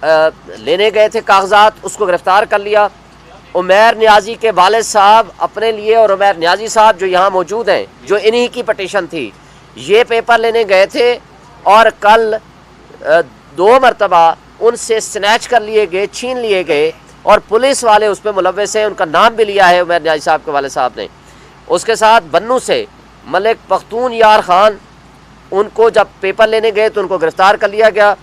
लेने गए थे कागजात, उसको गिरफ़्तार कर लिया। उमैर नियाज़ी के वालिद साहब अपने लिए और उमैर नियाज़ी साहब जो यहाँ मौजूद हैं, जो इन्हीं की पटिशन थी, ये पेपर लेने गए थे और कल 2 मरतबा उनसे स्नैच कर लिए गए, छीन लिए गए और पुलिस वाले उस पर मुलव्वस हैं। उनका नाम भी लिया है उमैर नियाज़ी साहब के वालिद साहब ने। उसके साथ बन्नू से मलिक पख्तून यार ख़ान, उनको जब पेपर लेने गए तो उनको गिरफ़्तार कर लिया गया।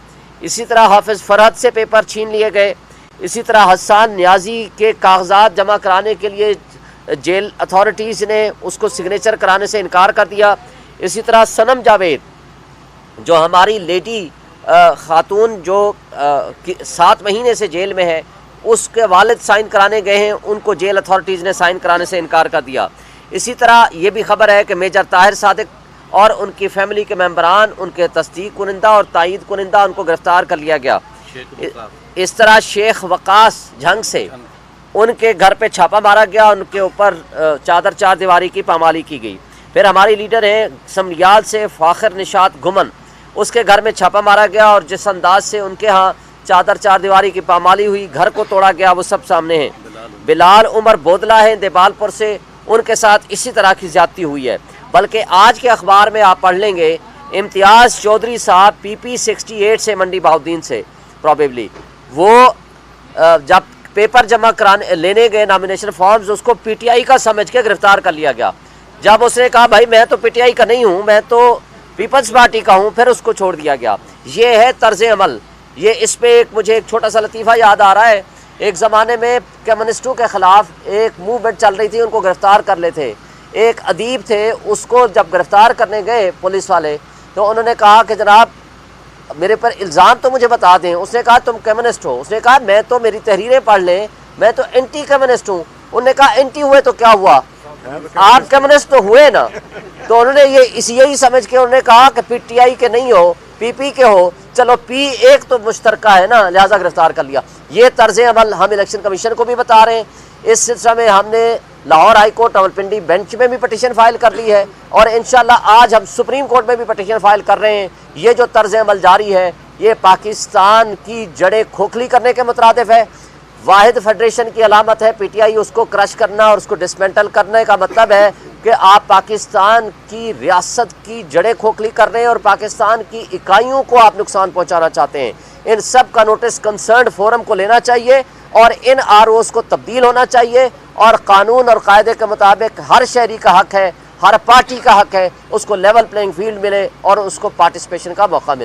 इसी तरह हाफिज़ फरहद से पेपर छीन लिए गए। इसी तरह हसन नियाज़ी के कागजात जमा कराने के लिए जेल अथॉरिटीज़ ने उसको सिग्नेचर कराने से इनकार कर दिया। इसी तरह सनम जावेद जो हमारी लेडी खातून जो 7 महीने से जेल में है, उसके वालिद साइन कराने गए हैं, उनको जेल अथॉरिटीज़ ने साइन कराने से इनकार कर दिया। इसी तरह ये भी खबर है कि मेजर ताहिर सादिक और उनकी फैमिली के मेंबरान, उनके तस्दीक कुनिंदा और तायीद कुनिंदा, उनको गिरफ़्तार कर लिया गया। इस तरह शेख वकास झंग से उनके घर पे छापा मारा गया, उनके ऊपर चार दीवारी की पामाली की गई। फिर हमारी लीडर हैं समरियाल से फ़ाखिर निशात घुमन, उसके घर में छापा मारा गया और जिस अंदाज से उनके यहाँ चार दीवारी की पामाली हुई, घर को तोड़ा गया, वो सब सामने है। बिलाल उमर बोदला हैं देबालपुर से, उनके साथ इसी तरह की ज़्यादती हुई है। बल्कि आज के अखबार में आप पढ़ लेंगे, इम्तियाज़ चौधरी साहब PP 68 से मंडी बहाउद्दीन से प्रॉबेबली, वो जब पेपर जमा कराने लेने गए नॉमिनेशन फॉर्म्स, उसको PTI का समझ के गिरफ़्तार कर लिया गया। जब उसने कहा भाई मैं तो PTI का नहीं हूँ, मैं तो पीपल्स पार्टी का हूँ, फिर उसको छोड़ दिया गया। ये है तर्ज़ अमल। ये इस पर एक मुझे एक छोटा सा लतीफ़ा याद आ रहा है। एक ज़माने में कम्युनिस्टों के ख़िलाफ़ एक मूवमेंट चल रही थी, उनको गिरफ़्तार कर लेते। एक अदीब थे, उसको जब गिरफ़्तार करने गए पुलिस वाले, तो उन्होंने कहा कि जनाब मेरे पर इल्ज़ाम तो मुझे बता दें। उसने कहा तुम कम्युनिस्ट हो? उसने कहा मैं तो, मेरी तहरीरें पढ़ लें, मैं तो एंटी कम्युनिस्ट हूँ। उन्होंने कहा एंटी हुए तो क्या हुआ, आप कम्युनिस्ट तो हुए ना। तो उन्होंने यही समझ के उन्होंने कहा कि PTI के नहीं हो, PP के हो, चलो P एक तो मुश्तरका है ना, लिहाजा गिरफ्तार कर लिया। ये तर्ज अमल हम इलेक्शन कमीशन को भी बता रहे हैं। इस सिलसिले में हमने Lahore high court Rawalpindi bench में भी पटिशन फाइल कर ली है और इंशाल्लाह आज हम सुप्रीम कोर्ट में भी पटिशन फाइल कर रहे हैं। ये जो तर्ज अमल जारी है, ये पाकिस्तान की जड़ें खोखली करने के मुतरादिफ है। वाहिद फेडरेशन की अलामत है PTI, उसको क्रश करना और उसको डिसमेंटल करने का मतलब है कि आप पाकिस्तान की रियासत की जड़ें खोखली कर रहे हैं और पाकिस्तान की इकाइयों को आप नुकसान पहुंचाना चाहते हैं। इन सब का नोटिस कंसर्न्ड फोरम को लेना चाहिए और इन ROs को तब्दील होना चाहिए और कानून और कायदे के मुताबिक हर शहरी का हक है, हर पार्टी का हक है, उसको लेवल प्लेइंग फील्ड मिले और उसको पार्टिसिपेशन का मौका मिले।